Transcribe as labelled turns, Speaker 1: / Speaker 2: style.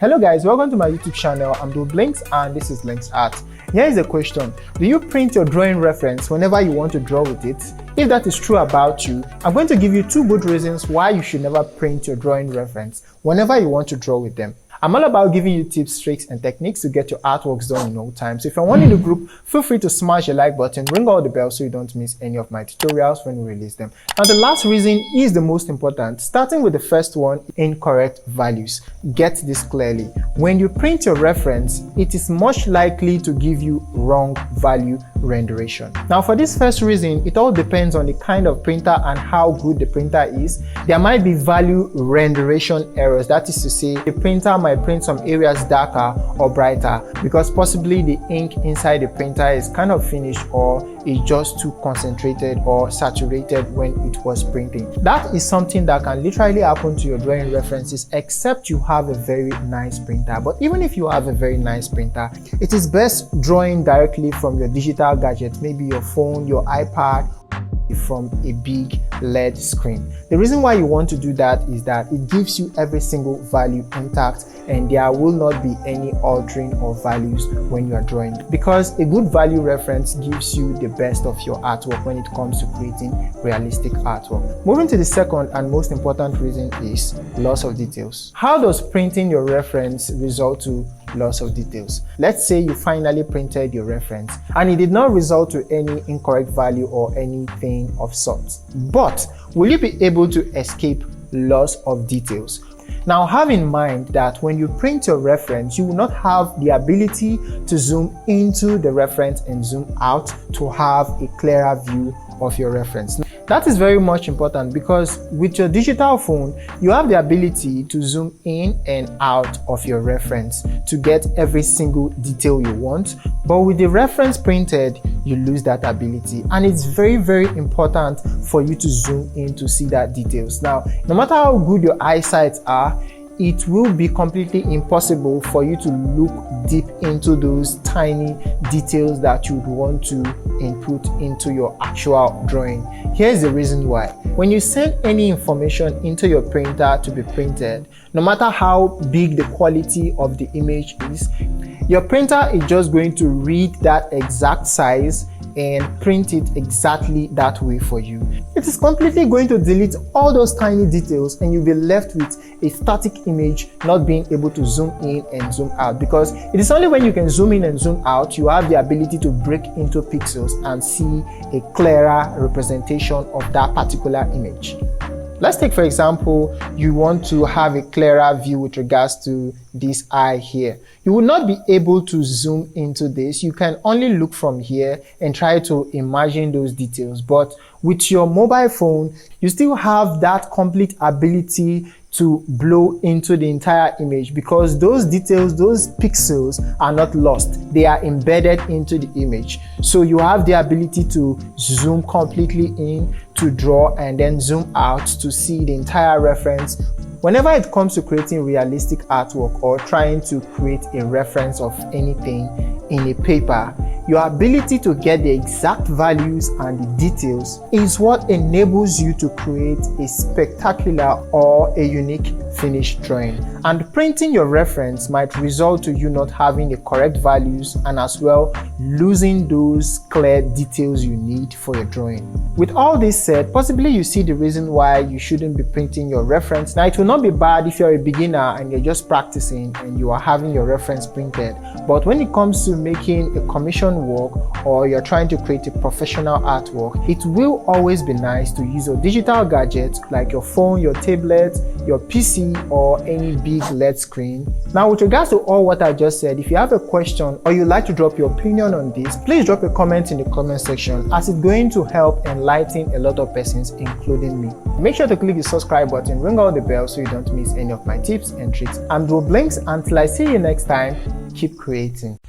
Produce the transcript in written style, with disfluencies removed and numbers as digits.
Speaker 1: Hello guys, welcome to my YouTube channel. I'm Blinks and this is Links Art. Here is a question. Do you print your drawing reference whenever you want to draw with it? If that is true about you, I'm going to give you two good reasons why you should never print your drawing reference whenever you want to draw with them. I'm all about giving you tips, tricks, and techniques to get your artworks done in no time. So if you're one in the group, feel free to smash the like button, ring all the bells so you don't miss any of my tutorials when we release them. Now the last reason is the most important, starting with the first one, incorrect values. Get this clearly. When you print your reference, it is much likely to give you wrong value renderation. Now for this first reason, it all depends on the kind of printer and how good the printer is. There might be value renderation errors. That is to say, the printer might print some areas darker or brighter because possibly the ink inside the printer is kind of finished or is just too concentrated or saturated when it was printing. That is something that can literally happen to your drawing references except you have a very nice printer. But even if you have a very nice printer, it is best drawing directly from your digital gadget, maybe your phone, your iPad, from a big LED screen. The reason why you want to do that is that it gives you every single value intact and there will not be any altering of values when you are drawing, because a good value reference gives you the best of your artwork when it comes to creating realistic artwork. Moving to the second and most important reason is loss of details. How does printing your reference result to loss of details? Let's say you finally printed your reference and it did not result to any incorrect value or anything of sorts, but will you be able to escape loss of details? Now have in mind that when you print your reference, you will not have the ability to zoom into the reference and zoom out to have a clearer view of your reference. That is very much important because with your digital phone, you have the ability to zoom in and out of your reference to get every single detail you want. But with the reference printed, you lose that ability. And it's very, very important for you to zoom in to see that details. Now, no matter how good your eyesight are, it will be completely impossible for you to look deep into those tiny details that you would want to input into your actual drawing. Here's the reason why. When you send any information into your printer to be printed, no matter how big the quality of the image is, your printer is just going to read that exact size and print it exactly that way for you. It is completely going to delete all those tiny details and you'll be left with a static image, not being able to zoom in and zoom out, because it is only when you can zoom in and zoom out you have the ability to break into pixels and see a clearer representation of that particular image. Let's take, for example, you want to have a clearer view with regards to this eye here. You will not be able to zoom into this. You can only look from here and try to imagine those details. But with your mobile phone, you still have that complete ability to blow into the entire image because those details, those pixels are not lost. They are embedded into the image. So you have the ability to zoom completely in to draw and then zoom out to see the entire reference. Whenever it comes to creating realistic artwork or trying to create a reference of anything in a paper, your ability to get the exact values and the details is what enables you to create a spectacular or a unique finished drawing. And printing your reference might result to you not having the correct values and as well losing those clear details you need for your drawing. With all this said, possibly you see the reason why you shouldn't be printing your reference. Now it will not be bad if you're a beginner and you're just practicing and you are having your reference printed, but when it comes to making a commission work or you're trying to create a professional artwork, it will always be nice to use your digital gadgets like your phone, your tablet, your PC or any big LED screen. Now with regards to all what I just said, if you have a question or you'd like to drop your opinion on this, please drop a comment in the comment section as it's going to help enlighten a lot of persons including me. Make sure to click the subscribe button, ring all the bell so you don't miss any of my tips and tricks. I'm Blinks. Until I see you next time, keep creating.